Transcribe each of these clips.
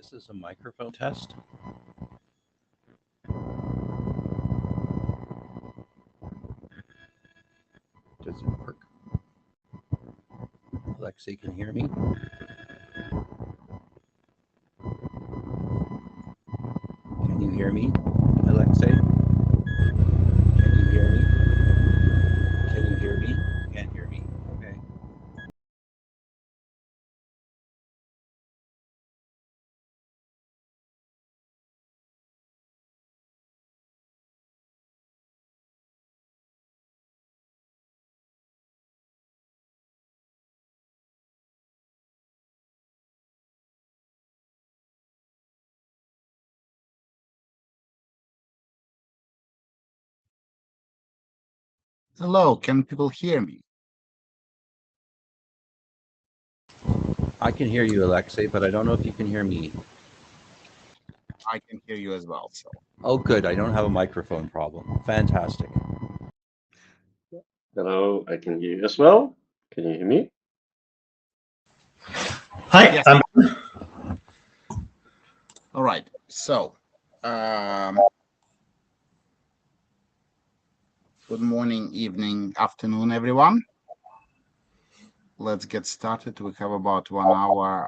This is a microphone test. Does it work? Alexei can hear me. Can you hear me, Alexei? Can you hear me? Can you hear me? Can't hear me. Okay. Hello, can people hear me? I can hear you, Alexei, but I don't know if you can hear me. I can hear you as well. So, Oh, good. I don't have a microphone problem. Fantastic. Hello, I can hear you as well. Can you hear me? Hi. yes. All right. So, good morning, evening, afternoon, everyone. Let's get started. We have about 1 hour.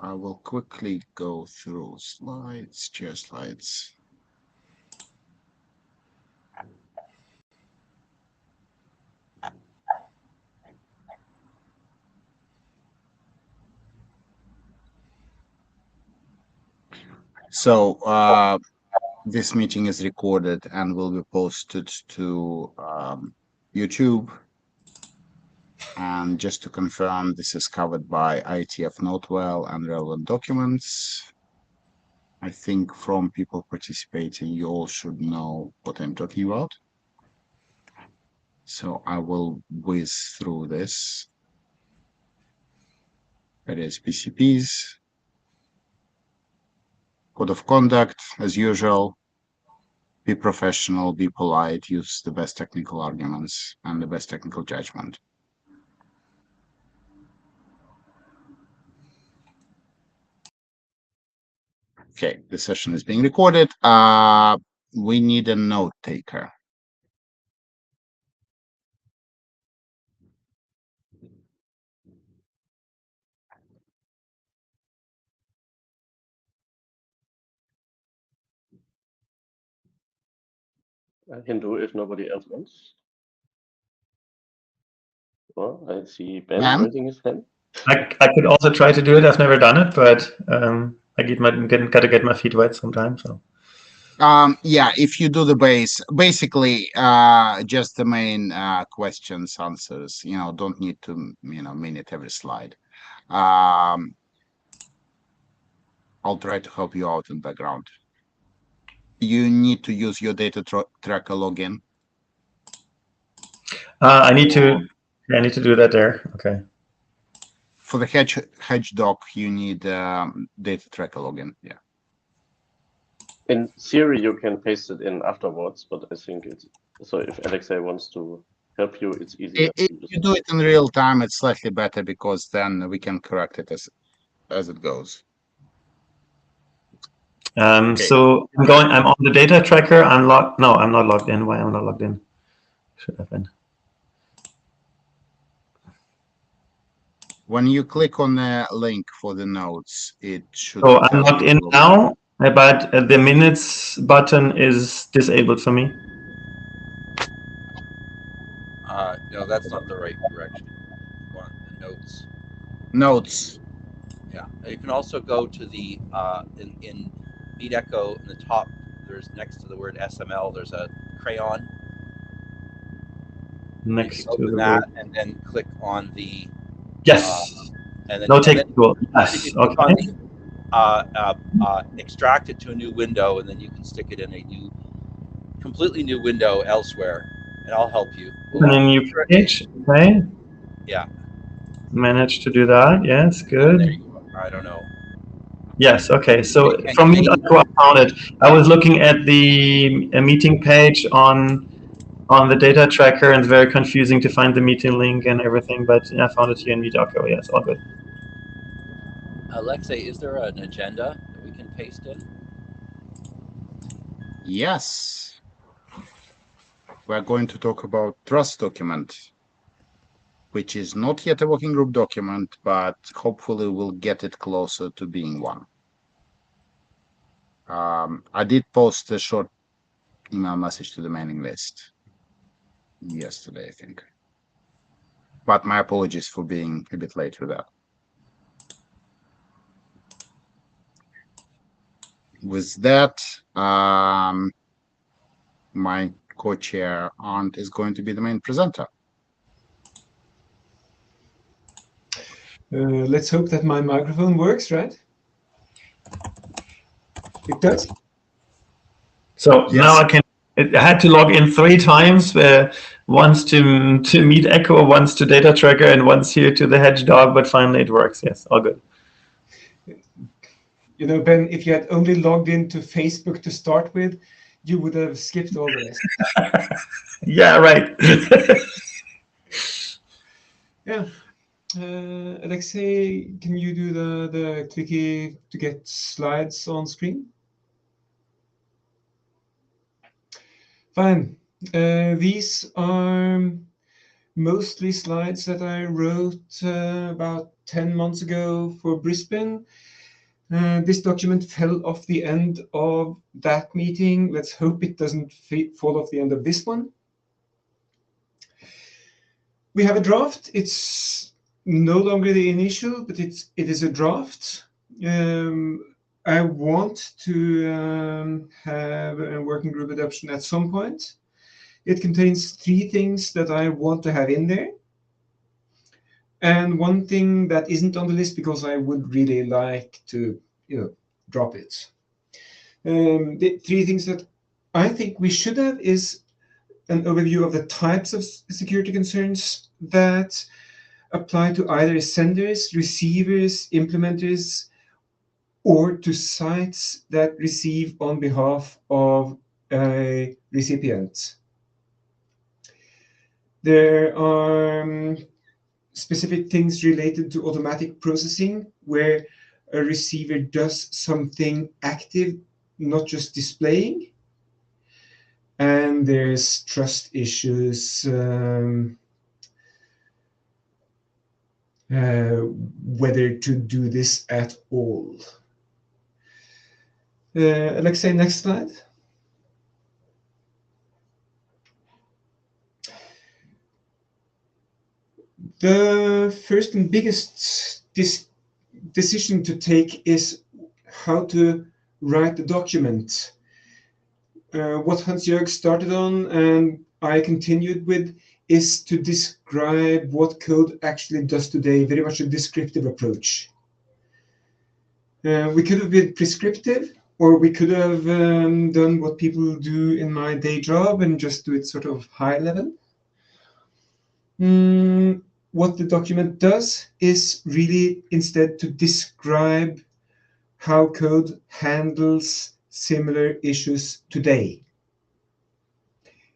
I will quickly go through slides, share slides. So, this meeting is recorded and will be posted to YouTube. And just to confirm, this is covered by IETF Notewell and relevant documents. I think from people participating, you all should know what I'm talking about. So I will whiz through this. It is PCPs, code of conduct, as usual. Be professional, be polite, use the best technical arguments and the best technical judgment. Okay, the session is being recorded. We need a note taker. I can do if nobody else wants. Well, I see Ben raising his hand. I could also try to do it. I've never done it, but gotta get my feet wet sometimes. So. Yeah, if you do the basically just the main questions, answers, don't need to, minute every slide. I'll try to help you out in background. You need to use your data tracker login. I need to do that there. Okay. For the hedge doc, you need data tracker login. Yeah. In theory, you can paste it in afterwards, but I think it's so. If Alexei wants to help you, it's easier. If you do it in real time, it's slightly better because then we can correct it as it goes. Okay. So I'm on the data tracker. I'm logged. No, I'm not logged in. Why am I not logged in? Should have been. When you click on the link for the notes, it should. So I'm logged in now, but the minutes button is disabled for me. No, that's not the right direction. Go on the notes. Notes. Yeah. You can also go to the in Meet Echo in the top. There's next to the word SML. There's a crayon. Next to open that and then click on the. Yes. And then no take tool. Yes. Okay. Extract it to a new window, and then you can stick it in a completely new window elsewhere, and I'll help you. Open a new page. Okay. Yeah. Managed to do that. Yes. Good. There you go. I don't know. Yes. Okay. So from Meet Echo, I found it. I was looking at the meeting page on the data tracker, and it's very confusing to find the meeting link and everything. But I found it here in Meet Echo. Yes, all good. Alexei, is there an agenda that we can paste in? Yes. We're going to talk about trust document, which is not yet a working group document, but hopefully we'll get it closer to being one. I did post a short email message to the mailing list yesterday, I think. But my apologies for being a bit late with that. With that, my co-chair Arndt is going to be the main presenter. Let's hope that my microphone works, right? It does? So Yes. now I had to log in 3 times, once to Meet Echo, once to Data Tracker, and once here to the Hedgehog, but finally it works. Yes, all good. You know, Ben, if you had only logged into Facebook to start with, you would have skipped all the rest. Yeah, right. Yeah. Alexei, can you do the clicky to get slides on screen? Fine. These are mostly slides that I wrote about 10 months ago for Brisbane. This document fell off the end of that meeting. Let's hope it doesn't fall off the end of this one. We have a draft. It's no longer the initial, but it is a draft. I want to have a working group adoption at some point. It contains 3 things that I want to have in there, and 1 thing that isn't on the list because I would really like to, drop it. The 3 things that I think we should have is an overview of the types of security concerns that apply to either senders, receivers, implementers, or to sites that receive on behalf of a recipient. There are specific things related to automatic processing where a receiver does something active, not just displaying. And there's trust issues, whether to do this at all. Alexei, next slide. The first and biggest decision to take is how to write the document. What Hans-Jörg started on and I continued with is to describe what code actually does today, very much a descriptive approach. We could have been prescriptive, or we could have done what people do in my day job and just do it sort of high level. What the document does is really instead to describe how code handles similar issues today.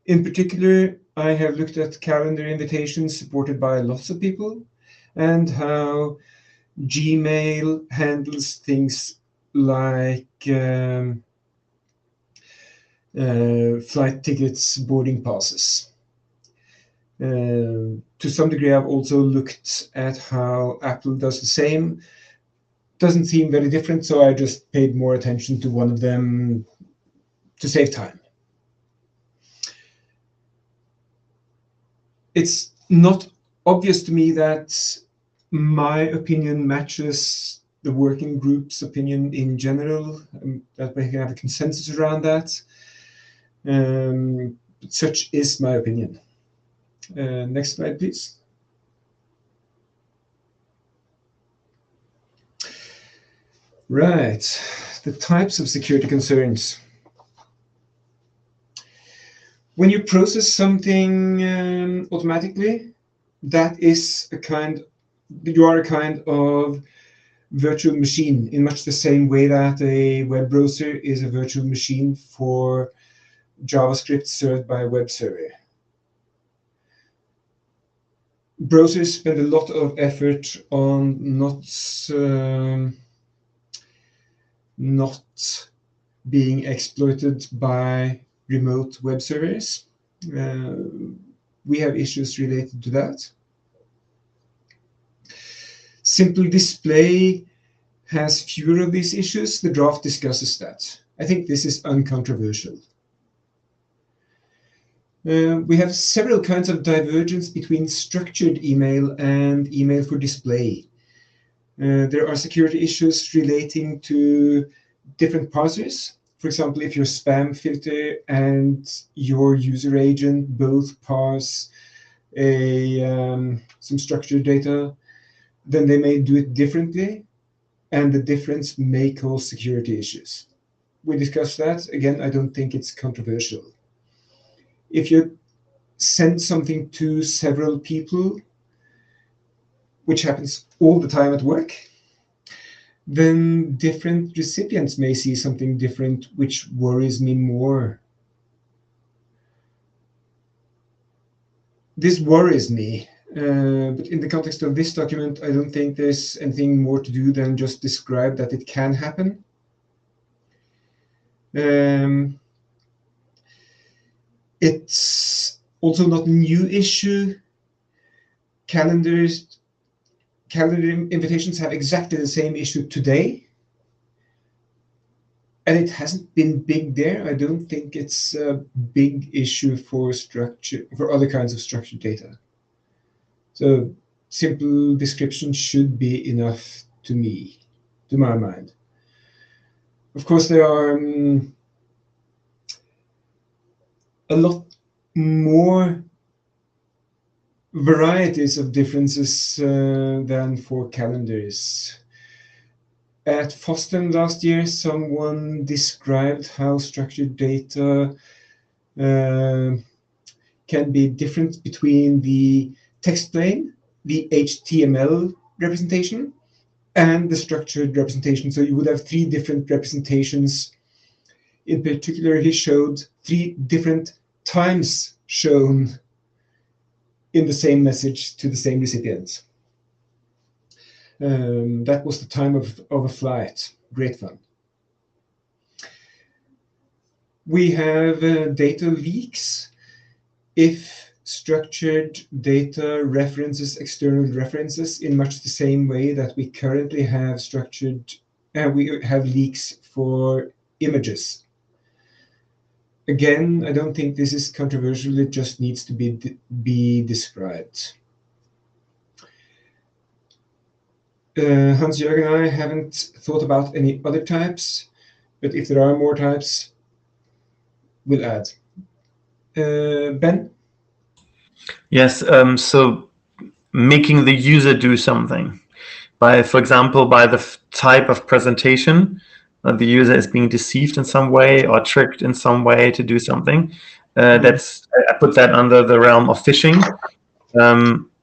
In particular, I have looked at calendar invitations supported by lots of people and how Gmail handles things like flight tickets, boarding passes. To some degree, I've also looked at how Apple does the same. Doesn't seem very different, so I just paid more attention to one of them to save time. It's not obvious to me that my opinion matches the working group's opinion in general, that we can have a consensus around that. Such is my opinion. Next slide, please. Right, the types of security concerns. When you process something automatically, you are a kind of virtual machine in much the same way that a web browser is a virtual machine for JavaScript served by a web server. browsers spend a lot of effort on not being exploited by remote web servers. We have issues related to that. Simple display has fewer of these issues. The draft discusses that. I think this is uncontroversial. We have several kinds of divergence between structured email and email for display. There are security issues relating to different parsers. For example, if your spam filter and your user agent both parse some structured data, then they may do it differently, and the difference may cause security issues. We discussed that. Again, I don't think it's controversial. If you send something to several people, which happens all the time at work, then different recipients may see something different, which worries me more. This worries me, but in the context of this document, I don't think there's anything more to do than just describe that it can happen. It's also not a new issue. Calendar invitations have exactly the same issue today, and it hasn't been big there. I don't think it's a big issue for other kinds of structured data. So simple description should be enough to my mind. Of course, there are a lot more varieties of differences than for calendars. At FOSDEM last year, someone described how structured data can be different between the text plane, the HTML representation, and the structured representation. So you would have 3 different representations. In particular, he showed 3 different times shown in the same message to the same recipient. That was the time of a flight. Great fun. We have data leaks. If structured data references external references in much the same way that we currently have we have leaks for images. Again, I don't think this is controversial. It just needs to be described. Hans-Jørgen and I haven't thought about any other types, but if there are more types, we'll add. Ben? Yes, so making the user do something. For example, by the type of presentation, the user is being deceived in some way or tricked in some way to do something. I put that under the realm of phishing.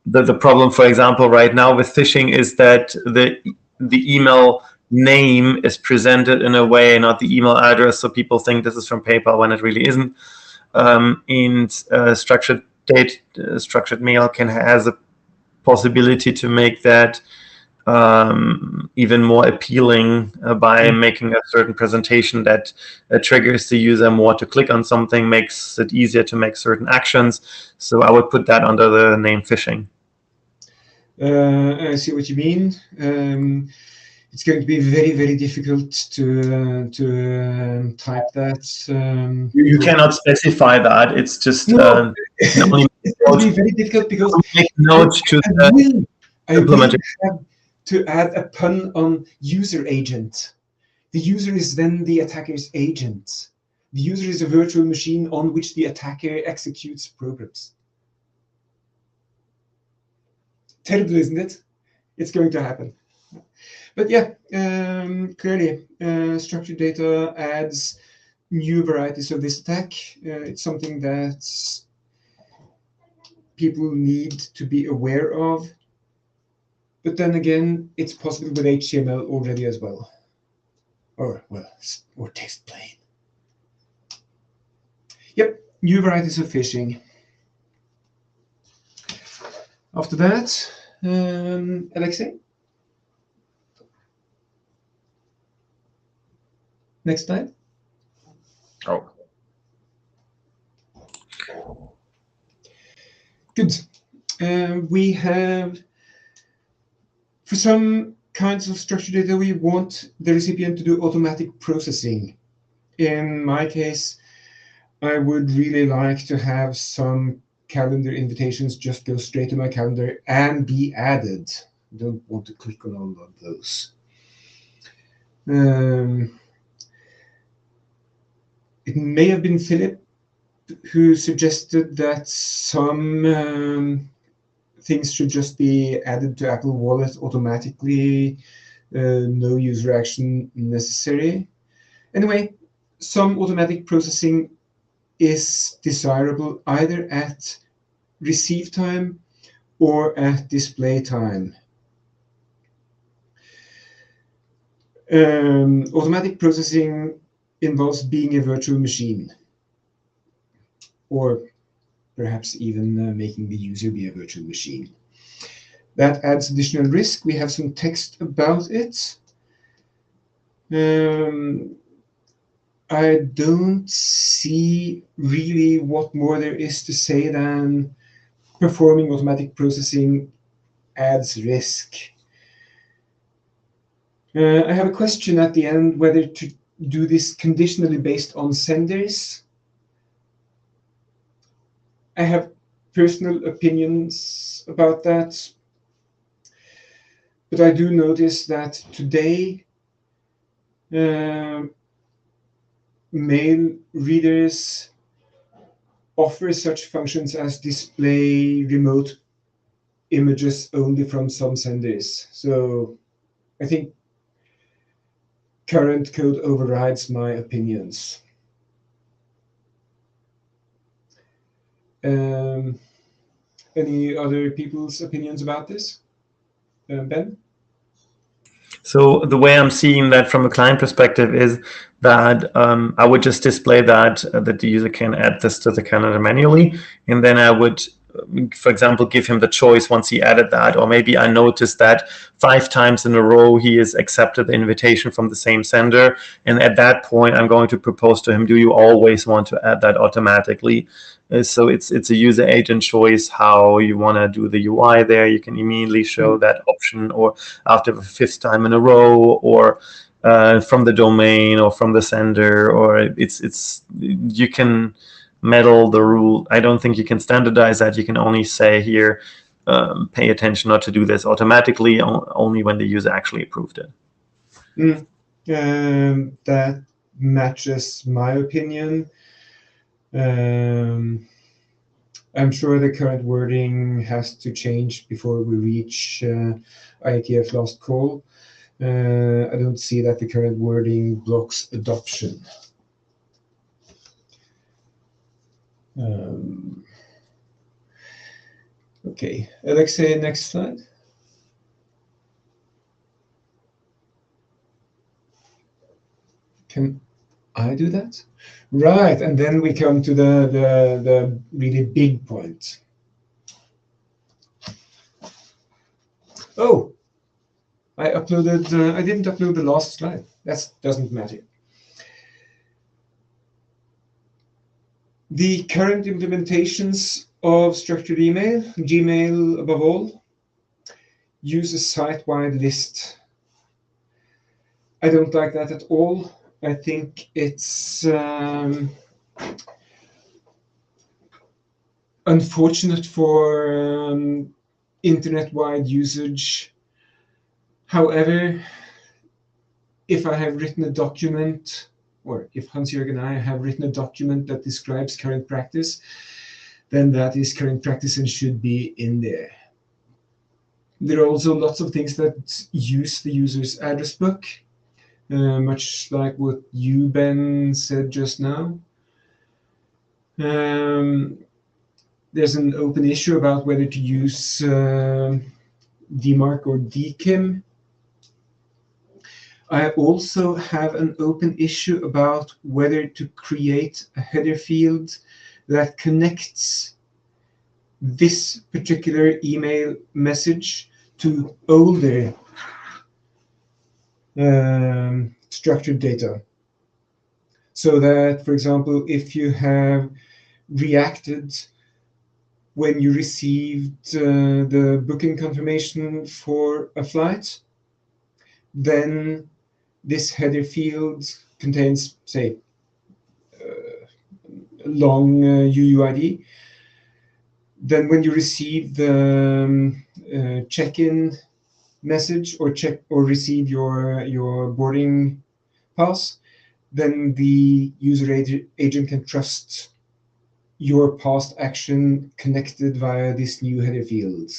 The problem, for example, right now with phishing is that the email name is presented in a way, not the email address, so people think this is from PayPal when it really isn't. And structured mail has a possibility to make that even more appealing by making a certain presentation that triggers the user more to click on something, makes it easier to make certain actions. So I would put that under the name phishing. I see what you mean. It's going to be very, very difficult to type that. You cannot specify that. It's just no. It's going to be very difficult because make notes to I will have to add a pun on user agent. The user is then the attacker's agent. The user is a virtual machine on which the attacker executes programs. Terrible, isn't it? It's going to happen. But yeah, clearly, structured data adds new varieties of this attack. It's something that people need to be aware of. But then again, it's possible with HTML already as well. Or text plain. Yep, new varieties of phishing. After that, Alexei. Next slide. Oh, Good. We have, for some kinds of structured data, we want the recipient to do automatic processing. In my case, I would really like to have some calendar invitations just go straight to my calendar and be added. I don't want to click on all of those. It may have been Philip who suggested that some things should just be added to Apple Wallet automatically, no user action necessary. Anyway, some automatic processing is desirable either at receive time or at display time. Automatic processing involves being a virtual machine, or perhaps even making the user be a virtual machine. That adds additional risk. We have some text about it. I don't see really what more there is to say than performing automatic processing adds risk. I have a question at the end whether to do this conditionally based on senders. I have personal opinions about that, but I do notice that today mail readers offer such functions as display remote images only from some senders. So I think current code overrides my opinions. Any other people's opinions about this? Ben? So the way I'm seeing that from a client perspective is that I would just display that the user can add this to the calendar manually, and then I would, for example, give him the choice once he added that, or maybe I noticed that 5 times in a row he has accepted the invitation from the same sender, and at that point I'm going to propose to him, do you always want to add that automatically? So it's a user agent choice how you want to do the UI there. You can immediately show that option, or after the 5th time in a row, or from the domain or from the sender, or it's you can meddle the rule. I don't think you can standardize that. You can only say here, pay attention not to do this automatically, only when the user actually approved it. That matches my opinion. I'm sure the current wording has to change before we reach IETF last call. I don't see that the current wording blocks adoption. Okay, Alexei, next slide. Can I do that? Right, and then we come to the really big point. Oh, I didn't upload the last slide. That doesn't matter. The current implementations of structured email, Gmail above all, use a site-wide list. I don't like that at all. I think it's unfortunate for internet-wide usage. However, if I have written a document, or if Hans-Jørgen and I have written a document that describes current practice, then that is current practice and should be in there. There are also lots of things that use the user's address book, much like what you, Ben, said just now. There's an open issue about whether to use DMARC or DKIM. I also have an open issue about whether to create a header field that connects this particular email message to older structured data. So that, for example, if you have reacted when you received the booking confirmation for a flight, then this header field contains, say, a long UUID. Then when you receive the check-in message or receive your boarding pass, then the user agent can trust your past action connected via this new header field.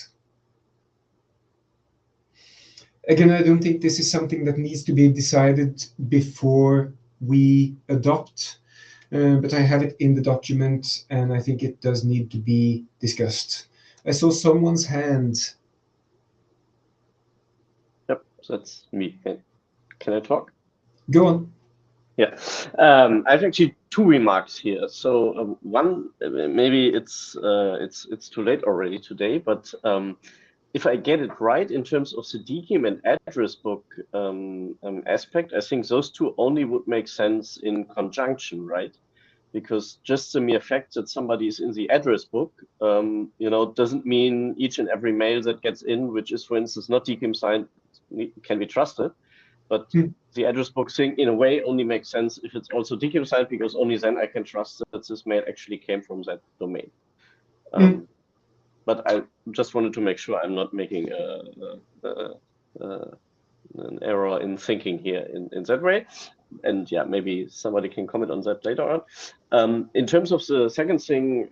Again, I don't think this is something that needs to be decided before we adopt, but I have it in the document, and I think it does need to be discussed. I saw someone's hand. Yep, that's me. Can I talk? Go on. Yeah, I have actually two remarks here. So one, maybe it's too late already today, but if I get it right in terms of the DKIM and address book aspect, I think those two only would make sense in conjunction, right? Because just the mere fact that somebody is in the address book, doesn't mean each and every mail that gets in, which is, for instance, not DKIM signed, can be trusted. But the address book thing, in a way, only makes sense if it's also DKIM signed, because only then I can trust that this mail actually came from that domain. But I just wanted to make sure I'm not making an error in thinking here in that way. And yeah, maybe somebody can comment on that later on. In terms of the second thing,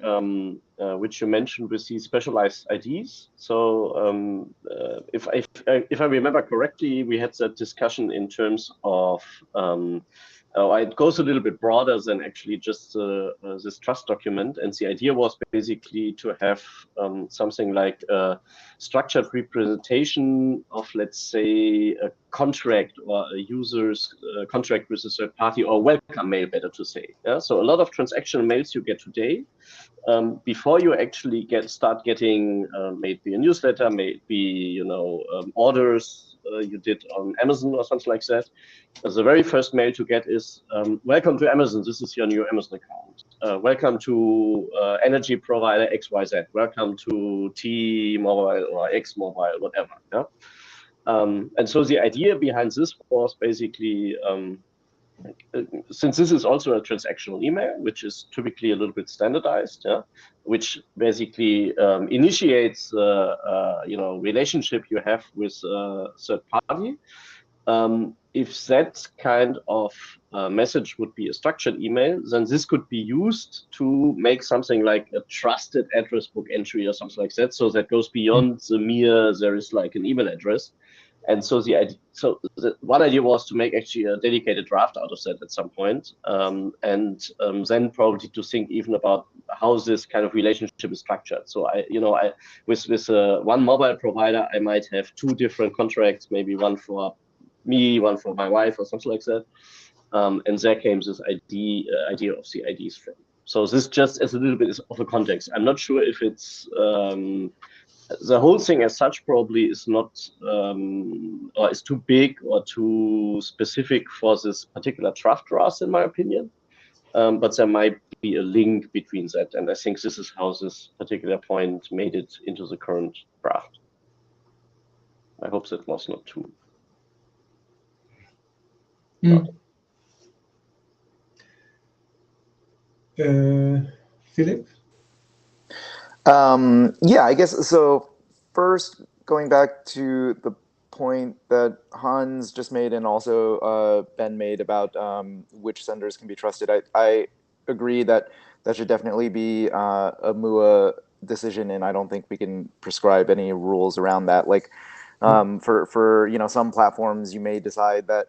which you mentioned with the specialized IDs. So if I remember correctly, we had that discussion in terms of it goes a little bit broader than actually just this trust document. And the idea was basically to have something like a structured representation of, let's say, a contract or a user's contract with a third party, or welcome mail, better to say. Yeah? So a lot of transactional mails you get today, before you actually start getting maybe a newsletter, maybe orders you did on Amazon or something like that. The very first mail to get is, welcome to Amazon, this is your new Amazon account. Welcome to energy provider XYZ. Welcome to T-Mobile or X-Mobile, whatever. Yeah? And so the idea behind this was basically, since this is also a transactional email, which is typically a little bit standardized, yeah, which basically initiates relationship you have with a third party. If that kind of message would be a structured email, then this could be used to make something like a trusted address book entry or something like that. So that goes beyond the mere, there is like an email address. And so one idea was to make actually a dedicated draft out of that at some point, and then probably to think even about how this kind of relationship is structured. So with one mobile provider, I might have two different contracts, maybe one for me, one for my wife, or something like that. And there came this idea of the IDs from. So this just as a little bit of a context. I'm not sure if it's the whole thing as such probably is not or is too big or too specific for this particular draft, in my opinion. But there might be a link between that, and I think this is how this particular point made it into the current draft. I hope that was not too. Philip? Yeah, I guess so. First, going back to the point that Hans just made and also Ben made about which senders can be trusted, I agree that should definitely be a MUA decision, and I don't think we can prescribe any rules around that. Like for some platforms, you may decide that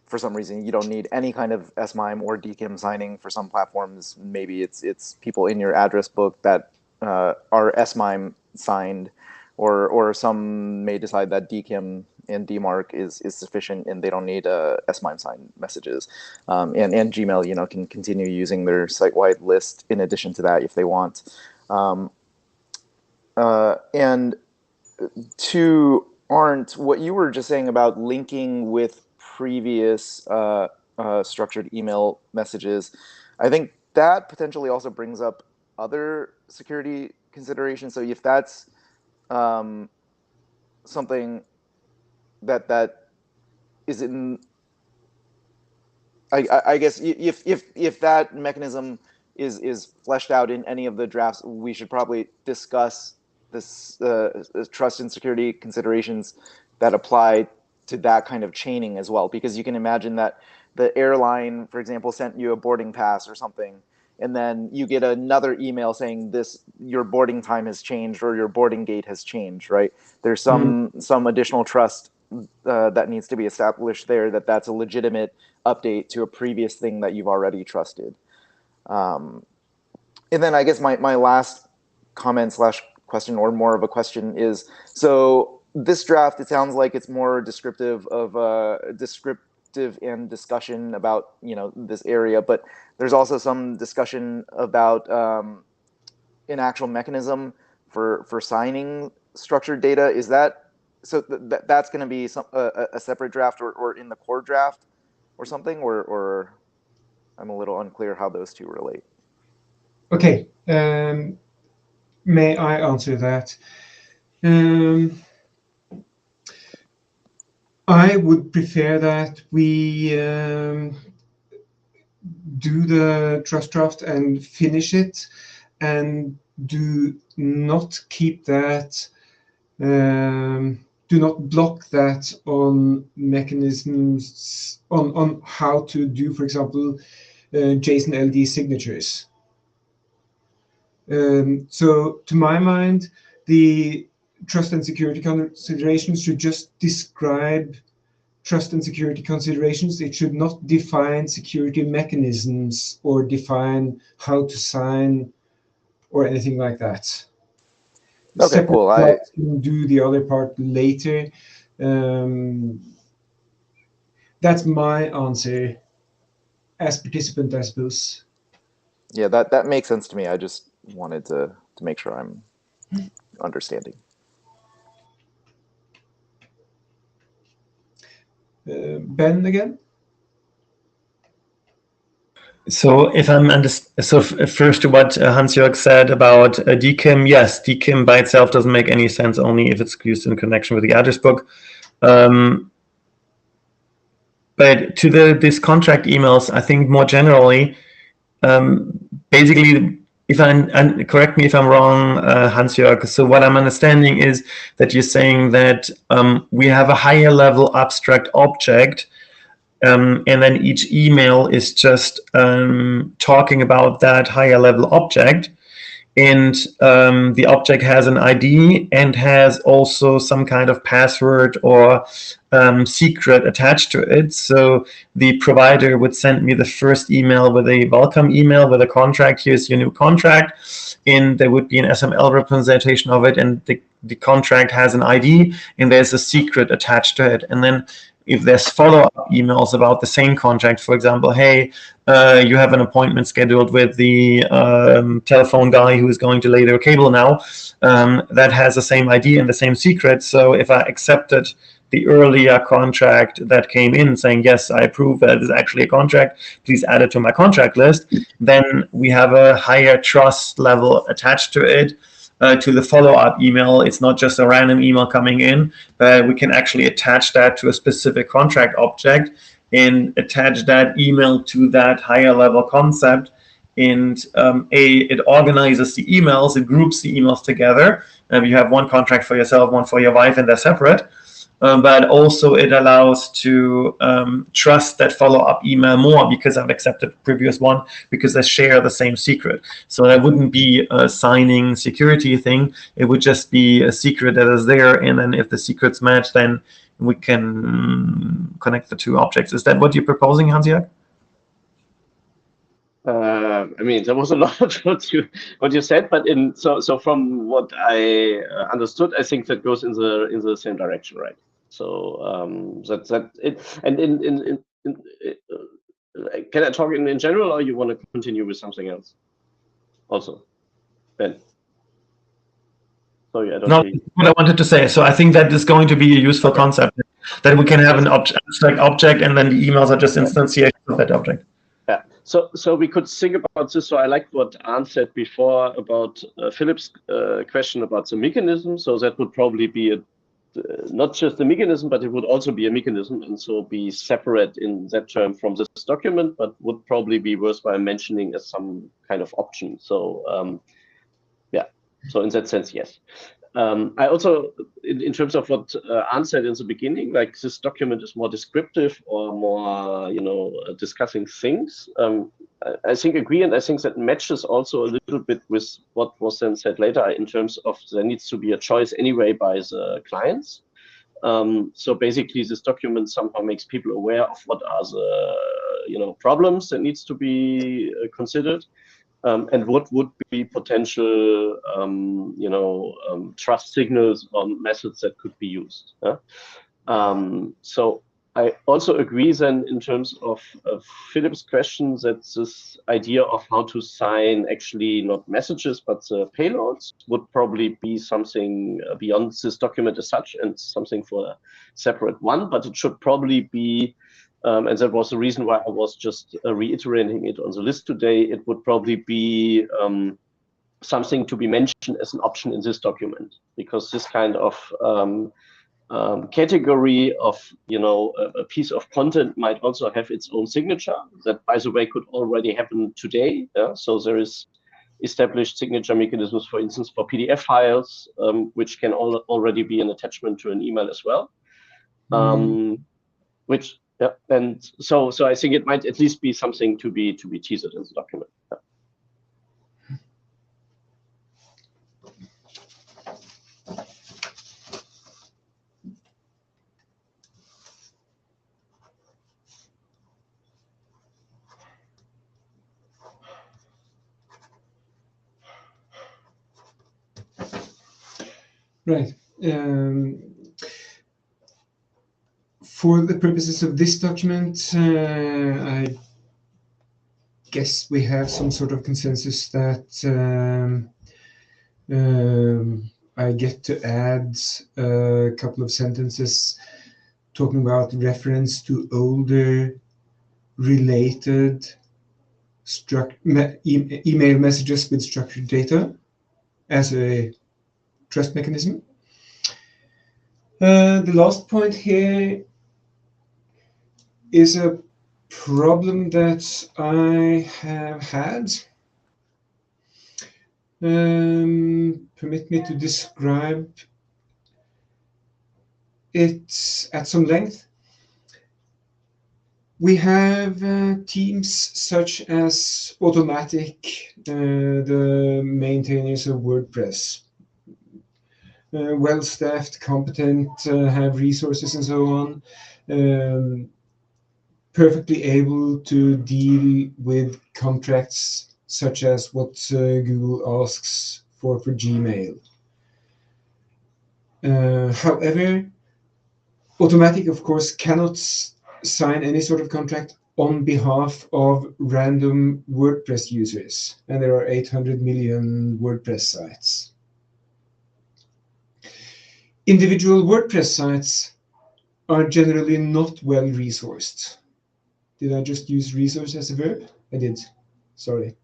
for some reason you don't need any kind of SMIME or DKIM signing. For some platforms, maybe it's people in your address book that are SMIME signed, or some may decide that DKIM and DMARC is sufficient and they don't need SMIME signed messages. And Gmail, can continue using their site-wide list in addition to that if they want. And to Arndt, what you were just saying about linking with previous structured email messages, I think that potentially also brings up other security considerations. So if that's something that is in, I guess if that mechanism is fleshed out in any of the drafts, we should probably discuss this trust and security considerations that apply to that kind of chaining as well, because you can imagine that the airline, for example, sent you a boarding pass or something, and then you get another email saying your boarding time has changed or your boarding gate has changed, right? There's some additional trust that needs to be established there, that's a legitimate update to a previous thing that you've already trusted. And then I guess my last comment / question, or more of a question, is, so this draft, it sounds like it's more descriptive and discussion about this area, but there's also some discussion about an actual mechanism for signing structured data. Is that so? That's going to be a separate draft or in the core draft or something, or I'm a little unclear how those two relate. Okay, may I answer that? I would prefer that we do the trust draft and finish it, and do not keep that, do not block that on mechanisms, on how to do, for example, JSON LD signatures. So to my mind, the trust and security considerations should just describe trust and security considerations. It should not define security mechanisms or define how to sign or anything like that. Okay, cool. I can do the other part later. That's my answer as participant, I suppose. Yeah, that makes sense to me. I just wanted to make sure I'm understanding. Ben again? So if I'm first to what Hans-Jörg said about DKIM, yes, DKIM by itself doesn't make any sense, only if it's used in connection with the address book. But to these contract emails, I think more generally, basically, and correct me if I'm wrong, Hans-Jörg, so what I'm understanding is that you're saying that we have a higher level abstract object, and then each email is just talking about that higher level object, and the object has an ID and has also some kind of password or secret attached to it. So the provider would send me the first email with a welcome email with a contract. Here's your new contract. And there would be an SML representation of it, and the contract has an ID and there's a secret attached to it. And then if there's follow-up emails about the same contract, for example, hey, you have an appointment scheduled with the telephone guy who is going to lay their cable now, that has the same ID and the same secret. So if I accepted the earlier contract that came in saying, yes, I approve that is actually a contract, please add it to my contract list, then we have a higher trust level attached to it. To the follow-up email, it's not just a random email coming in, but we can actually attach that to a specific contract object and attach that email to that higher level concept. And it organizes the emails, it groups the emails together. You have one contract for yourself, one for your wife, and they're separate. But also it allows to trust that follow-up email more because I've accepted the previous one because they share the same secret. So that wouldn't be a signing security thing. It would just be a secret that is there. And then if the secrets match, then we can connect the two objects. Is that what you're proposing, Hans-Jörg? I mean, there was a lot of what you said, but so from what I understood, I think that goes in the same direction, right? So that's it. And can I talk in general, or you want to continue with something else? Also, Ben. Sorry, I don't No, hear you. what I wanted to say. So I think that is going to be a useful Okay. concept, that we can have an abstract object, and then the emails are just instantiations of that object. Yeah. So we could think about this. So I like what Arne said before about Philip's question about the mechanism. So that would probably be not just a mechanism, but it would also be a mechanism, and so be separate in that term from this document, but would probably be worthwhile mentioning as some kind of option. So yeah, so in that sense, yes. I also, in terms of what Arne said in the beginning, like this document is more descriptive or more, discussing things. I think agree, and I think that matches also a little bit with what was then said later in terms of there needs to be a choice anyway by the clients. So basically, this document somehow makes people aware of what are the problems that needs to be considered. And what would be potential, trust signals or methods that could be used. So I also agree then in terms of Philip's question that this idea of how to sign actually not messages but payloads would probably be something beyond this document as such and something for a separate one, but it should probably be and that was the reason why I was just reiterating it on the list today. It would probably be something to be mentioned as an option in this document, because this kind of category of a piece of content might also have its own signature. That, by the way, could already happen today. So there is established signature mechanisms, for instance, for PDF files, which can already be an attachment to an email as well. Which and so I think it might at least be something to be teased in the document. Right. For the purposes of this document, I guess we have some sort of consensus that I get to add a couple of sentences talking about reference to older related email messages with structured data as a trust mechanism. The last point here is a problem that I have had. Permit me to describe it at some length. We have teams such as Automatic, the maintainers of WordPress, well-staffed, competent, have resources and so on, perfectly able to deal with contracts such as what Google asks for Gmail. However, Automatic, of course, cannot sign any sort of contract on behalf of random WordPress users, and there are 800 million WordPress sites. Individual WordPress sites are generally not well resourced. Did I just use resource as a verb? I did. Sorry.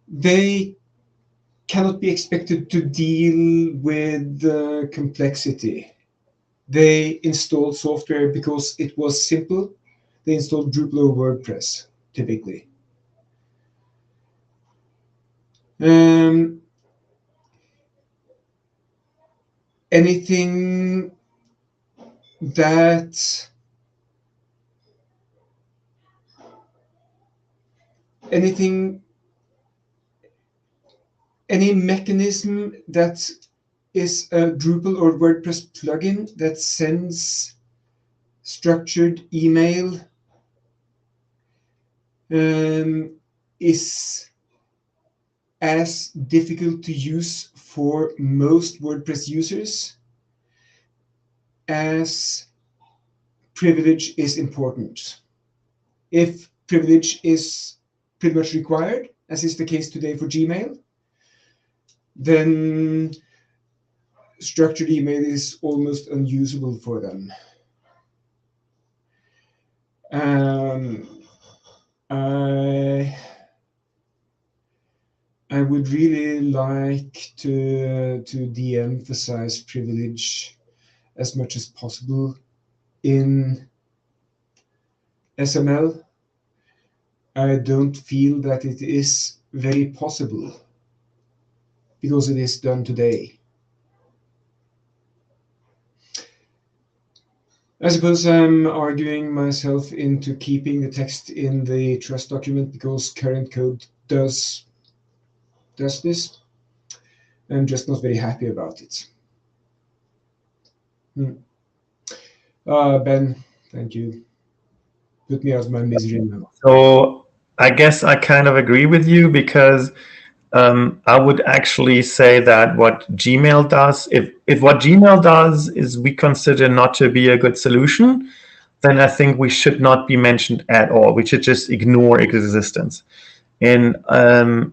They cannot be expected to deal with complexity. They installed software because it was simple. They installed Drupal or WordPress, typically. Anything that any mechanism that is a Drupal or WordPress plugin that sends structured email is as difficult to use for most WordPress users as privilege is important. If privilege is pretty much required, as is the case today for Gmail, then structured email is almost unusable for them. I would really like to de-emphasize privilege as much as possible in SML. I don't feel that it is very possible because it is done today. I suppose I'm arguing myself into keeping the text in the trust document because current code does this. I'm just not very happy about it. Ben, thank you. Put me out of my misery now. So I guess I kind of agree with you, because I would actually say that what Gmail does, if what Gmail does is we consider not to be a good solution, then I think we should not be mentioned at all. We should just ignore its existence. And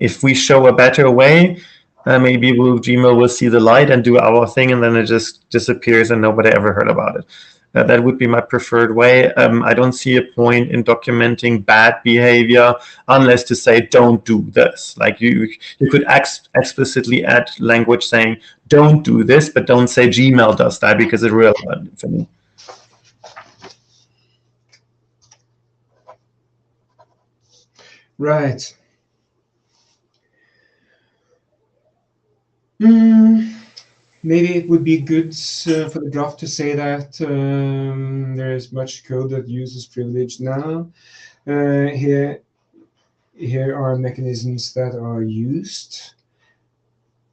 if we show a better way, maybe Gmail will see the light and do our thing, and then it just disappears and nobody ever heard about it. That would be my preferred way. I don't see a point in documenting bad behavior unless to say don't do this. Like you could explicitly add language saying don't do this, but don't say Gmail does that, because it's irrelevant for me. Right. Maybe it would be good for the draft to say that there is much code that uses privilege now. Here are mechanisms that are used.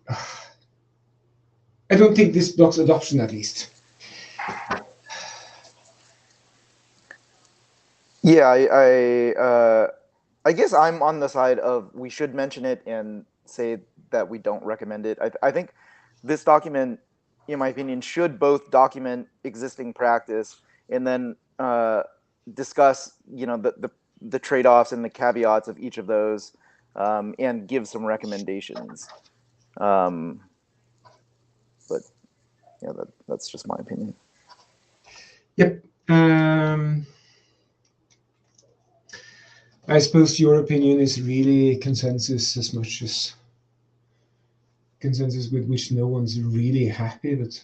I don't think this blocks adoption, at least. Yeah, I guess I'm on the side of we should mention it and say that we don't recommend it. I think this document, in my opinion, should both document existing practice and then discuss, the trade-offs and the caveats of each of those, and give some recommendations. But yeah, that's just my opinion. Yep. I suppose your opinion is really consensus as much as consensus with which no one's really happy, but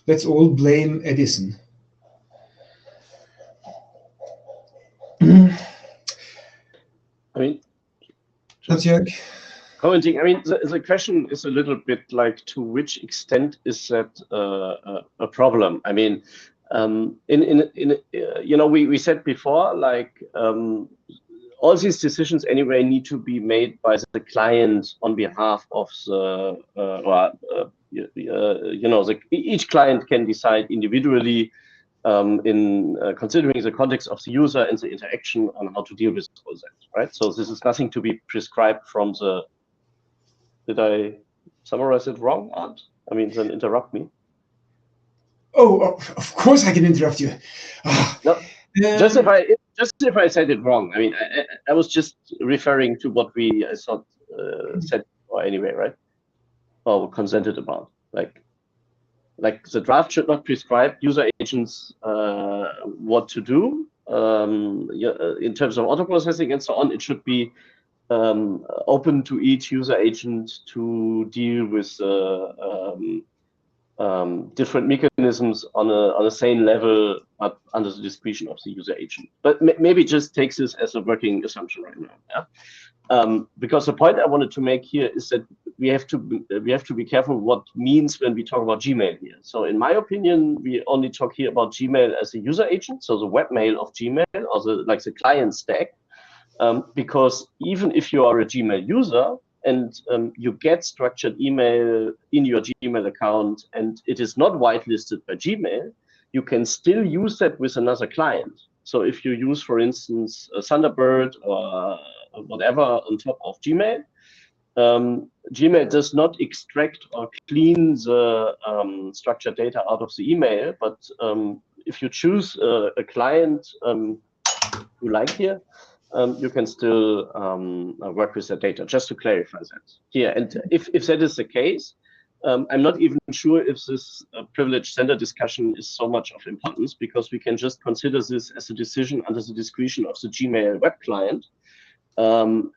let's all blame Edison. I mean, Hans-Jörg? commenting, I mean, the question is a little bit like, to which extent is that a problem? I mean, we said before, like, all these decisions anyway need to be made by the client on behalf of the, each client can decide individually in considering the context of the user and the interaction on how to deal with all that, right? So this is nothing to be prescribed from the. Did I summarize it wrong, Art? I mean, then interrupt me. Oh, of course I can interrupt you. No, just if I said it wrong. I mean, I was just referring to what we said or anyway, right? Or consented about. Like the draft should not prescribe user agents what to do in terms of auto processing and so on. It should be open to each user agent to deal with different mechanisms on a same level, but under the discretion of the user agent. But maybe just takes this as a working assumption right now. Yeah. Because the point I wanted to make here is that we have to be careful what means when we talk about Gmail here. So in my opinion, we only talk here about Gmail as a user agent, so the webmail of Gmail, or the client stack. Because even if you are a Gmail user and you get structured email in your Gmail account and it is not whitelisted by Gmail, you can still use that with another client. So if you use, for instance, a Thunderbird or whatever on top of Gmail, Gmail does not extract or clean the structured data out of the email. But if you choose a client you like here, you can still work with that data, just to clarify that here. And if that is the case, I'm not even sure if this privileged sender discussion is so much of importance, because we can just consider this as a decision under the discretion of the Gmail web client. And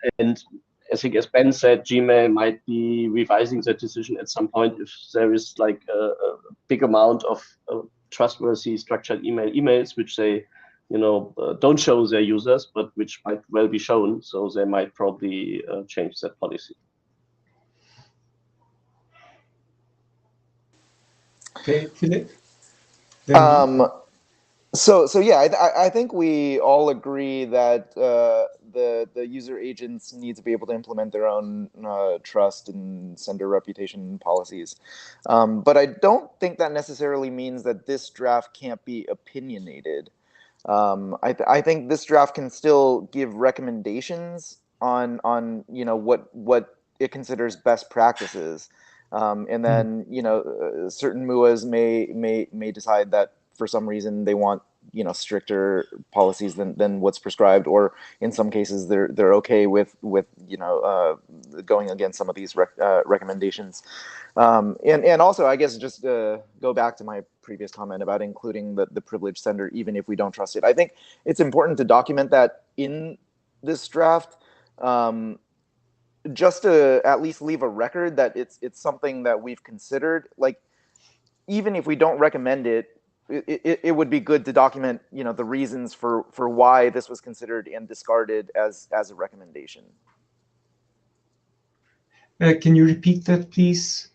I think, as Ben said, Gmail might be revising that decision at some point if there is like a big amount of trustworthy structured emails which they, don't show their users, but which might well be shown. So they might probably change that policy. Okay, Philip. So yeah, I think we all agree that the user agents need to be able to implement their own trust and sender reputation policies. But I don't think that necessarily means that this draft can't be opinionated. I think this draft can still give recommendations on what it considers best practices. And then certain MUAs may decide that for some reason they want stricter policies than what's prescribed, or in some cases they're okay with going against some of these recommendations. And also, I guess, just go back to my previous comment about including the privileged sender, even if we don't trust it. I think it's important to document that in this draft, just to at least leave a record that it's something that we've considered. Like, even if we don't recommend it, it would be good to document, the reasons for why this was considered and discarded as a recommendation. Can you repeat that, please?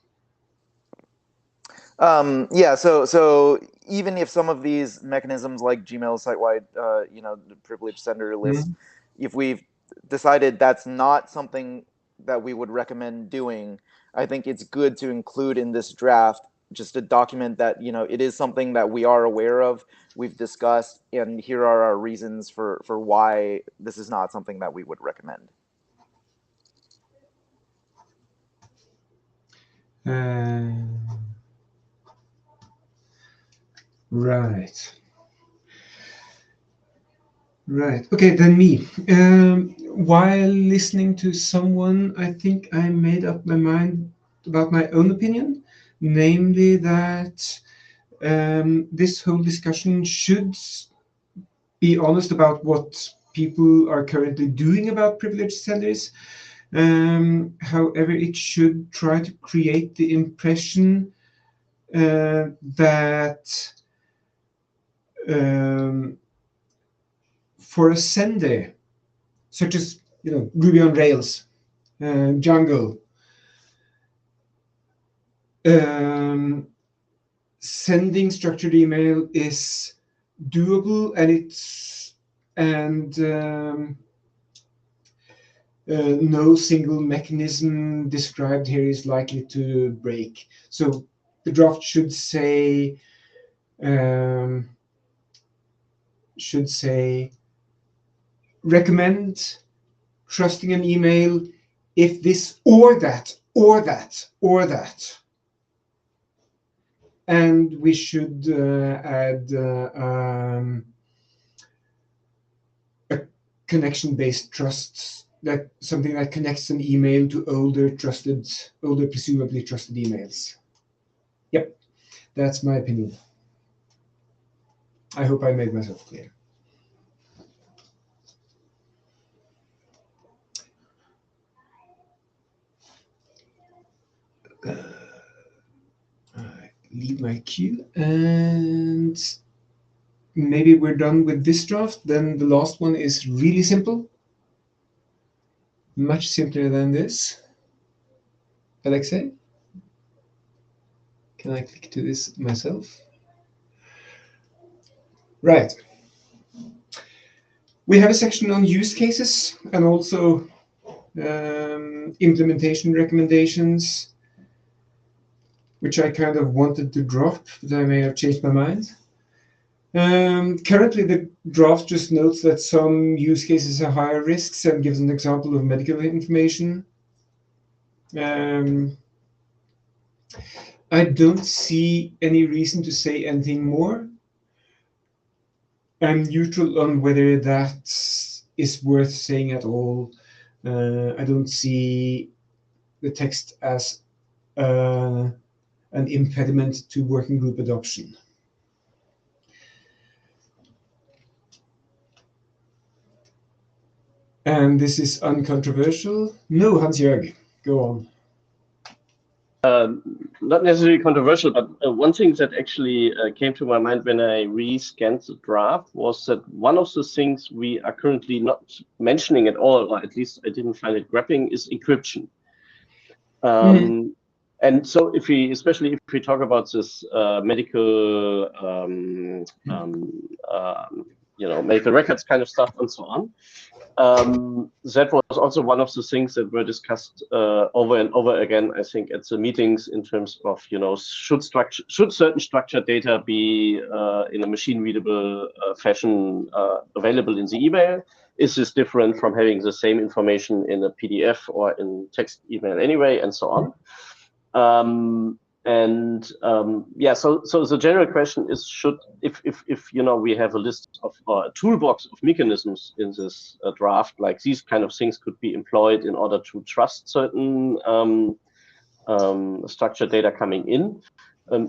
Yeah. So even if some of these mechanisms, like Gmail site-wide, the privileged sender list, if we've decided that's not something that we would recommend doing, I think it's good to include in this draft just a document that it is something that we are aware of, we've discussed, and here are our reasons for why this is not something that we would recommend. Right. Okay, then me. While listening to someone, I think I made up my mind about my own opinion, namely that this whole discussion should be honest about what people are currently doing about privileged senders. However, it should try to create the impression that for a sender, such as Ruby on Rails, Django, sending structured email is doable, and no single mechanism described here is likely to break. So the draft should say recommend trusting an email if this or that or that or that. And we should add a connection-based trust, that something that connects an email to older presumably trusted emails. Yep, that's my opinion. I hope I made myself clear. Leave my queue, and maybe we're done with this draft. Then the last one is really simple, much simpler than this. Alexei, can I click to this myself? Right. We have a section on use cases and also implementation recommendations, which I kind of wanted to drop, but I may have changed my mind. Currently, the draft just notes that some use cases are higher risks and gives an example of medical information. I don't see any reason to say anything more. I'm neutral on whether that is worth saying at all. I don't see the text as an impediment to working group adoption. And this is uncontroversial. No, Hans-Jörg, go on. Not necessarily controversial, but one thing that actually came to my mind when I re-scanned the draft was that one of the things we are currently not mentioning at all, or at least I didn't find it grabbing, is encryption. And so if we, especially if we talk about this medical, medical records kind of stuff and so on, that was also one of the things that were discussed over and over again, I think, at the meetings in terms of, should certain structured data be in a machine-readable fashion available in the email? Is this different from having the same information in a PDF or in text email anyway, and so on? So the general question is, if we have a list of a toolbox of mechanisms in this draft, like these kind of things could be employed in order to trust certain structured data coming in.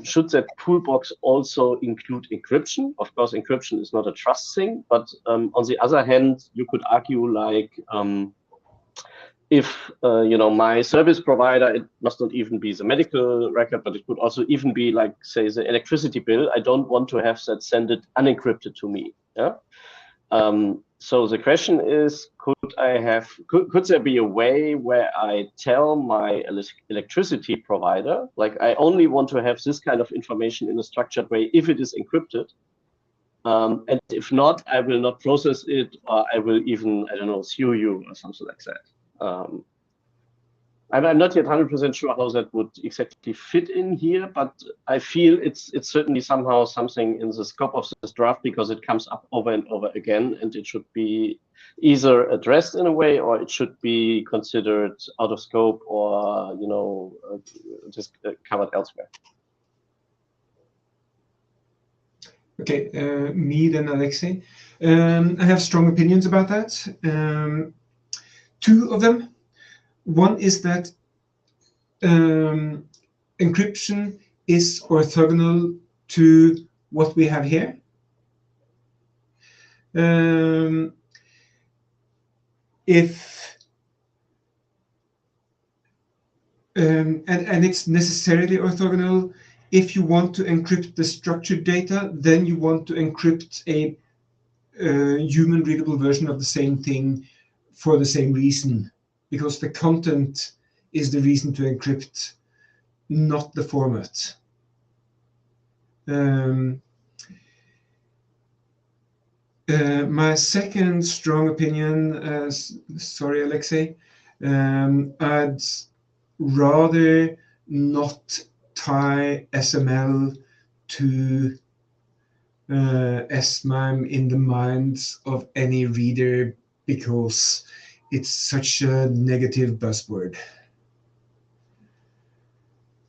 Should that toolbox also include encryption? Of course, encryption is not a trust thing, but on the other hand, you could argue like, if my service provider, it must not even be the medical record, but it could also even be like, say, the electricity bill. I don't want to have that send it unencrypted to me. Yeah. So the question is, could there be a way where I tell my electricity provider, like, I only want to have this kind of information in a structured way if it is encrypted, and if not, I will not process it, or I will even, I don't know, sue you or something like that. I'm not yet 100% sure how that would exactly fit in here, but I feel it's certainly somehow something in the scope of this draft, because it comes up over and over again, and it should be either addressed in a way, or it should be considered out of scope, or just covered elsewhere. Okay, me then, Alexei. I have strong opinions about that. Two of them. One is that encryption is orthogonal to what we have here. And it's necessarily orthogonal. If you want to encrypt the structured data, then you want to encrypt a human readable version of the same thing for the same reason, because the content is the reason to encrypt, not the format. My second strong opinion, sorry, Alexei, I'd rather not tie SML to SMIME in the minds of any reader, because it's such a negative buzzword.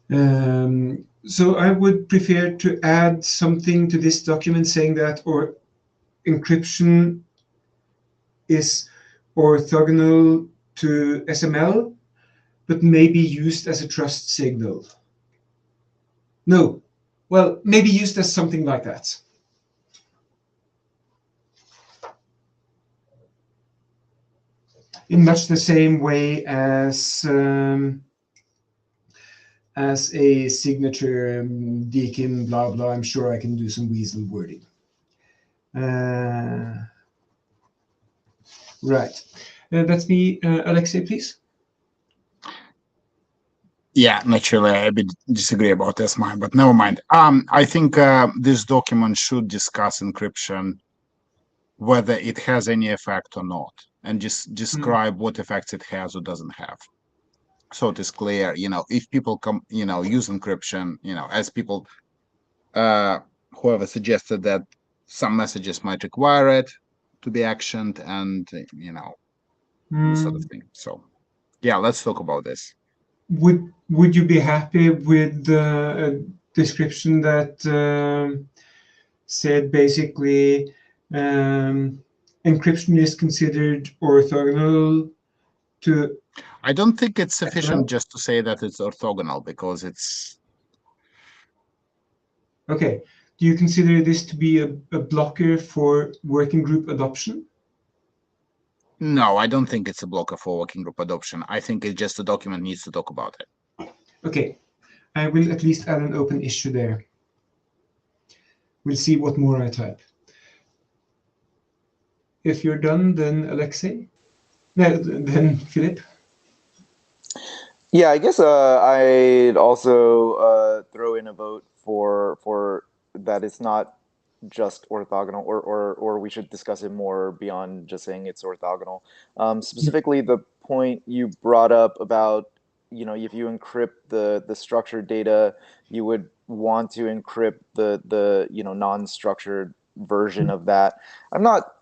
So I would prefer to add something to this document saying that encryption is orthogonal to SML, but may be used as a trust signal. No, well, maybe used as something like that. In much the same way as a signature DKIM blah blah. I'm sure I can do some weasel wording. Right, that's me. Alexei, please. Yeah, naturally, I disagree about SMIME, but never mind. I think this document should discuss encryption, whether it has any effect or not, and just describe what effects it has or doesn't have. So it is clear, if people use encryption, as people, whoever suggested that some messages might require it to be actioned, and this sort of thing. So, yeah, let's talk about this. Would you be happy with a description that said basically encryption is considered orthogonal to... I don't think it's sufficient just to say that it's orthogonal, because it's... Okay. Do you consider this to be a blocker for working group adoption? No, I don't think it's a blocker for working group adoption. I think it's just the document needs to talk about it. Okay. I will at least add an open issue there. We'll see what more I type. If you're done, then Alexei? No, then Philip? Yeah, I guess I'd also throw in a vote for that it's not just orthogonal, or we should discuss it more beyond just saying it's orthogonal. Specifically, the point you brought up about, if you encrypt the structured data, you would want to encrypt the non-structured version of that. I'm not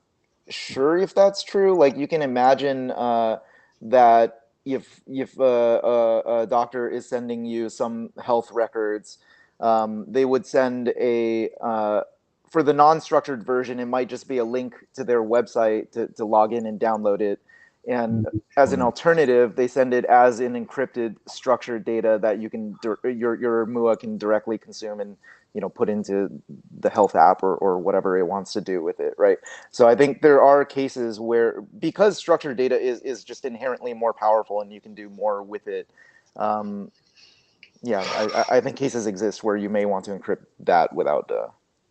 sure if that's true. Like, you can imagine that if a doctor is sending you some health records, they would send for the non-structured version, it might just be a link to their website to log in and download it. And as an alternative, they send it as an encrypted structured data that you can your MUA can directly consume and put into the health app or whatever it wants to do with it, right? So I think there are cases where, because structured data is just inherently more powerful and you can do more with it, I think cases exist where you may want to encrypt that without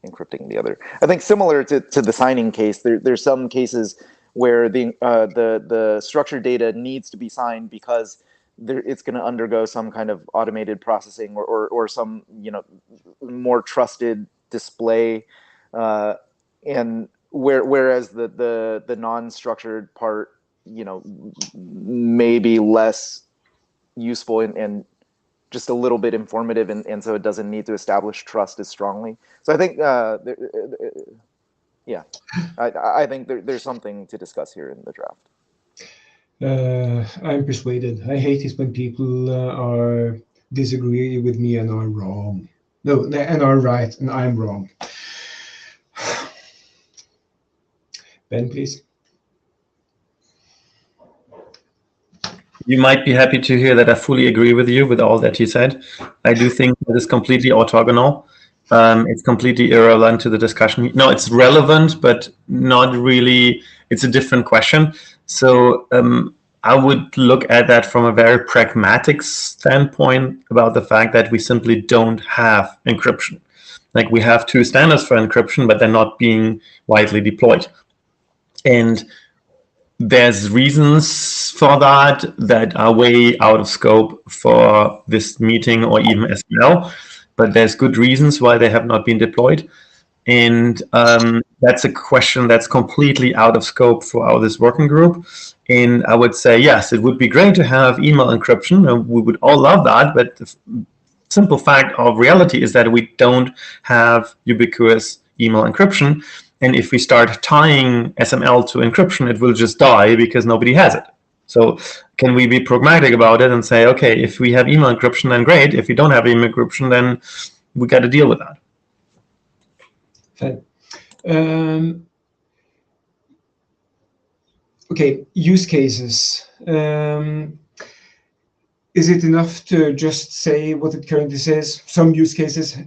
encrypting the other. I think similar to the signing case, there's some cases where the structured data needs to be signed because it's going to undergo some kind of automated processing or some more trusted display, and whereas the non-structured part may be less useful and just a little bit informative, and so it doesn't need to establish trust as strongly. So I think I think there's something to discuss here in the draft. I'm persuaded. I hate it when people are disagree with me and are wrong. No, and are right and I'm wrong. Ben, please. You might be happy to hear that I fully agree with you with all that you said. I do think that is completely orthogonal. It's completely irrelevant to the discussion. No, it's relevant, but not really. It's a different question. So I would look at that from a very pragmatic standpoint about the fact that we simply don't have encryption. Like, we have two standards for encryption, but they're not being widely deployed. And there's reasons for that are way out of scope for this meeting or even SML, but there's good reasons why they have not been deployed. And that's a question that's completely out of scope for this working group. And I would say, yes, it would be great to have email encryption, and we would all love that. But the simple fact of reality is that we don't have ubiquitous email encryption. And if we start tying SML to encryption, it will just die because nobody has it. So can we be pragmatic about it and say, okay, if we have email encryption, then great. If we don't have email encryption, then we got to deal with that. Fine. Okay, use cases. Is it enough to just say what it currently says? Some use cases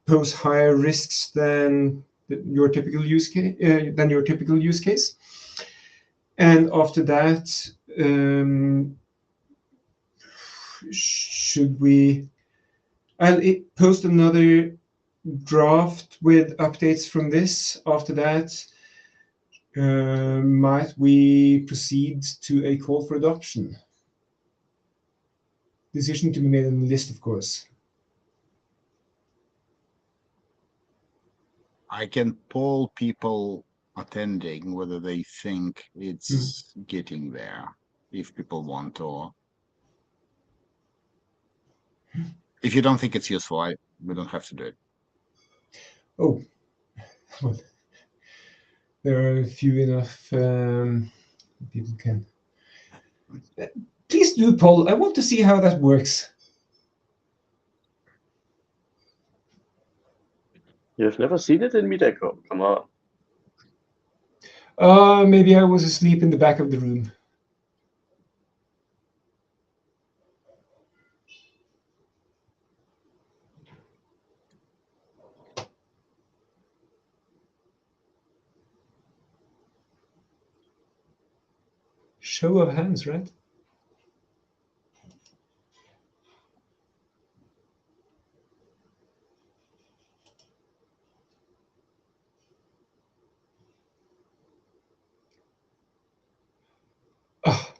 pose higher risks than your typical use case. And after that, should we? I'll post another draft with updates from this. After that, might we proceed to a call for adoption? Decision to be made on the list, of course. I can poll people attending whether they think it's getting there, if people want, or if you don't think it's useful, we don't have to do it. Oh, well, there are few enough people can. Please do a poll. I want to see how that works. You've never seen it in Medeco. Come on. Maybe I was asleep in the back of the room. Show of hands, right? Oh,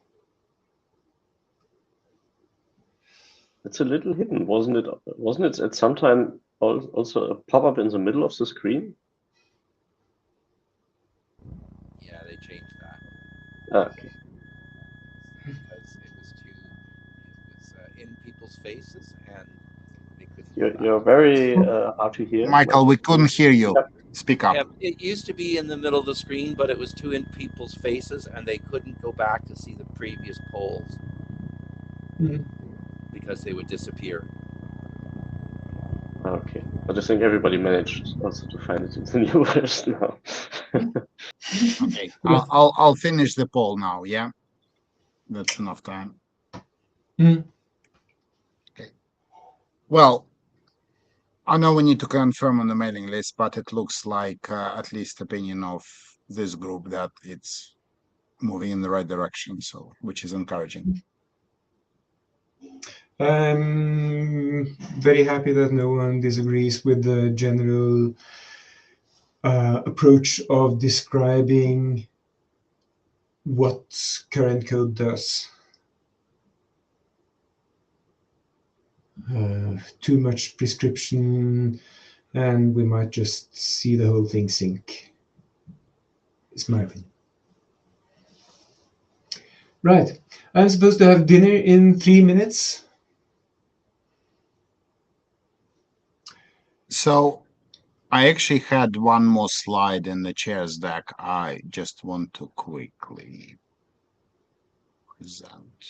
It's a little hidden, wasn't it? Wasn't it at some time also a pop-up in the middle of the screen? Yeah, they changed that Okay. because it was in people's faces and they couldn't go You're back. very hard to hear. Michael, we couldn't hear you. Yep. Speak up. Yeah, it used to be in the middle of the screen, but it was too in people's faces and they couldn't go back to see the previous polls mhm. because they would disappear. Okay. I just think everybody managed also to find it in the new version now. Okay, I'll finish the poll now. Yeah, that's enough time. Mhm. Okay. Well, I know we need to confirm on the mailing list, but it looks like, at least opinion of this group, that it's moving in the right direction. So, which is encouraging. I'm very happy that no one disagrees with the general approach of describing what current code does. Too much prescription, and we might just see the whole thing sink. It's my opinion. Right. I'm supposed to have dinner in 3 minutes. So, I actually had one more slide in the chair's deck. I just want to quickly present.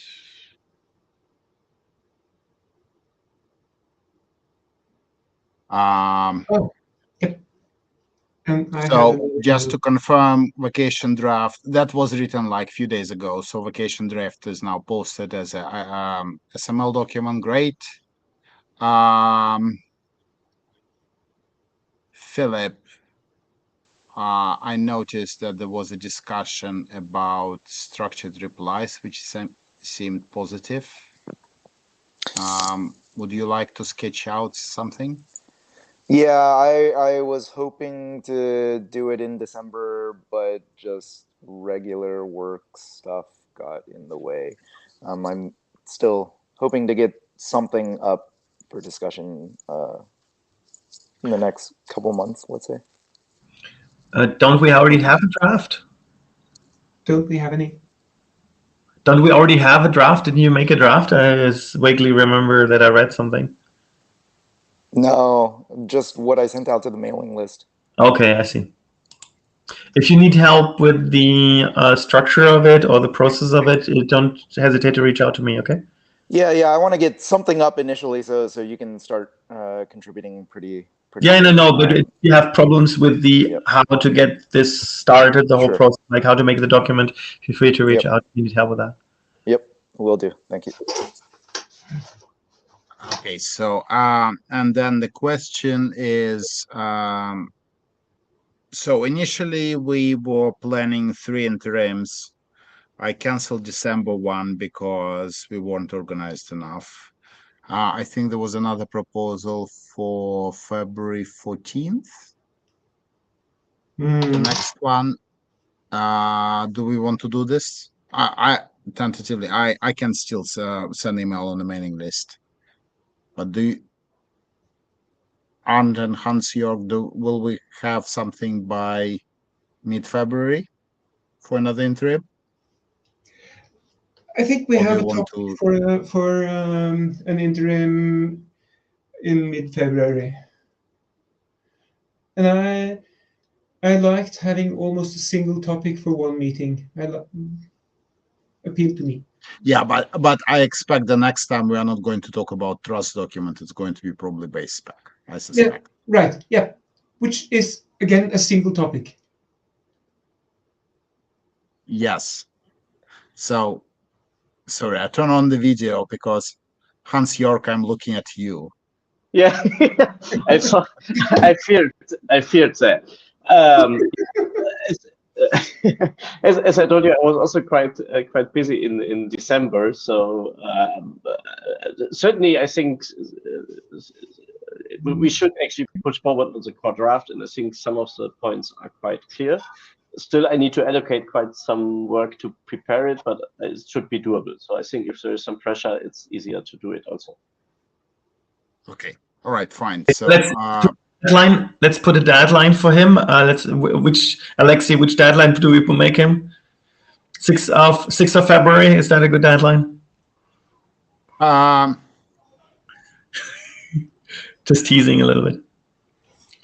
Oh, yep. And I So have just to confirm, vacation draft, that was written like a few days ago. So vacation draft is now posted as a SML document. Great. Philip, I noticed that there was a discussion about structured replies, which seemed positive. Would you like to sketch out something? Yeah, I was hoping to do it in December, but just regular work stuff got in the way. I'm still hoping to get something up for discussion in the next couple months, let's say. Don't we already have a draft? Don't we have any? Don't we already have a draft? Didn't you make a draft? I just vaguely remember that I read something. No, just what I sent out to the mailing list. Okay, I see. If you need help with the structure of it or the process of it, don't hesitate to reach out to me, okay? Yeah, I want to get something up initially so you can start contributing pretty Yeah, soon. no, but if you have problems with the Yep. how to get this started, the whole Sure. process, like how to make the document, feel free to reach Yep. out if you need help with that. Yep, will do. Thank you. Okay, so and then the question is, so initially we were planning 3 interims. I canceled December one because we weren't organized enough. I think there was another proposal for February 14th. The next one, do we want to do this? I tentatively, I can still send email on the mailing list. But Arndt and Hans-Jörg, will we have something by mid-February for another interim? I think we Or do have you a want topic for an interim in mid-February. And I liked having almost a single topic for one meeting. Appealed to me. Yeah, but I expect the next time we are not going to talk about trust document. It's going to be probably base spec, I suspect. Yeah, right. Yeah, which is again a single topic. Yes. So, sorry, I turn on the video because Hans York, I'm looking at you. Yeah, I thought, I feared that. As I told you, I was also quite busy in December. So certainly, I think we should actually push forward on the core draft, and I think some of the points are quite clear. Still, I need to allocate quite some work to prepare it, but it should be doable. So I think if there is some pressure, it's easier to do it also. Okay. All right. Fine. So Let's put a deadline for him. Alexei, which deadline do we make him? 6th of February. Is that a good deadline? Just teasing a little bit.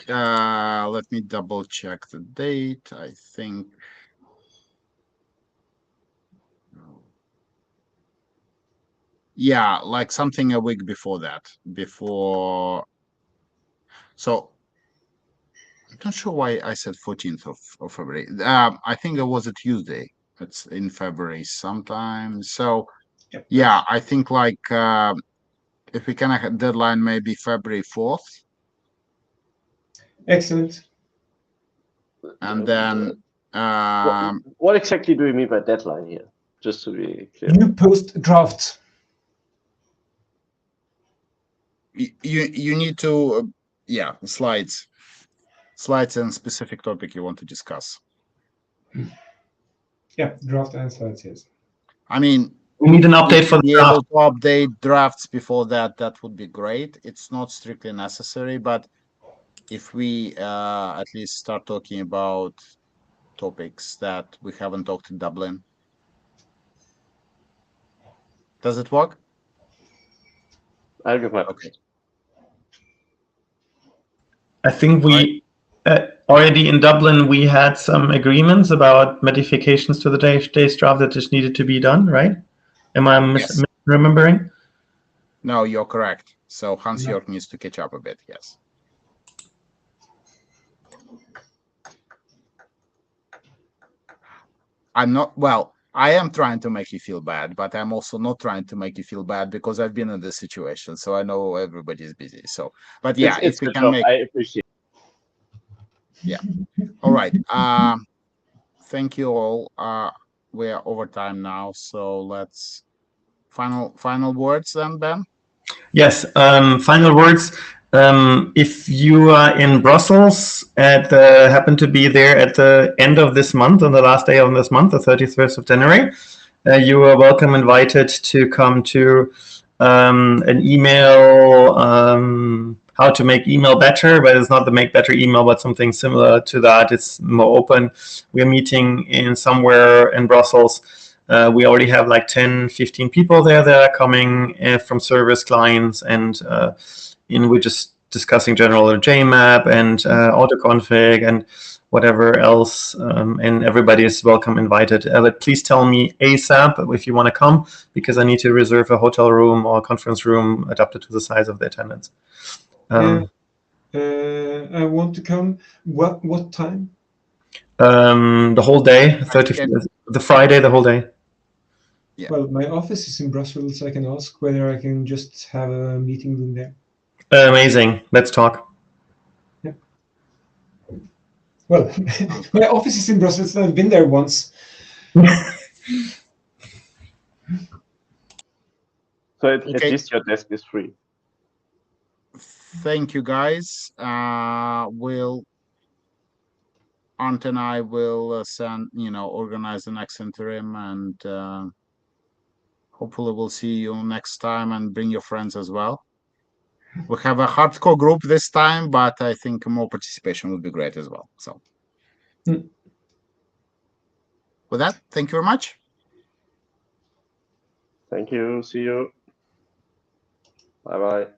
Let me double check the date. I think. Yeah, like something a week before that. So I'm not sure why I said 14th of February. I think it was a Tuesday. It's in February sometime. So Yep. yeah, I think like if we can have a deadline, maybe February 4th. Excellent. And then what exactly do you mean by deadline here? Just to be clear. You post drafts. You need to slides and specific topic you want to discuss. Yeah, draft and slides, yes. I mean, we need an update for the be draft. able to update drafts before that would be great. It's not strictly necessary, but if we at least start talking about topics that we haven't talked in Dublin. Does it work? I'll give my okay. I think we already in Dublin we had some agreements about modifications to the day's draft that just needed to be done, right? Am I misremembering? No, you're correct. So Hans York needs to catch up a bit. Yes. I am trying to make you feel bad, but I'm also not trying to make you feel bad because I've been in this situation, so I know everybody's busy. So, but yeah, it's if we can make, I appreciate. Yeah. All right. Thank you all. We are over time now, so let's final words then, Ben. Yes. Final words. If you are in Brussels happen to be there at the end of this month, on the last day of this month, the 31st of January, you are welcome invited to come to an email, how to make email better, but it's not the make better email, but something similar to that. It's more open. We're meeting in somewhere in Brussels. We already have like 10, 15 people there that are coming from service clients, and we're just discussing general JMap and autoconfig and whatever else, and everybody is welcome invited. But please tell me ASAP if you want to come, because I need to reserve a hotel room or a conference room adapted to the size of the attendance. I want to come. What time? The whole day, the Friday, the whole day. Yeah. Well, my office is in Brussels. So I can ask whether I can just have a meeting room there. Amazing. Let's talk. Yeah. Well, my office is in Brussels. I've been there once. So at least your desk is free. Thank you, guys. Ant and I will organize the next interim, and hopefully we'll see you next time, and bring your friends as well. We have a hardcore group this time, but I think more participation would be great as well. So with that, thank you very much. Thank you. See you. Bye-bye.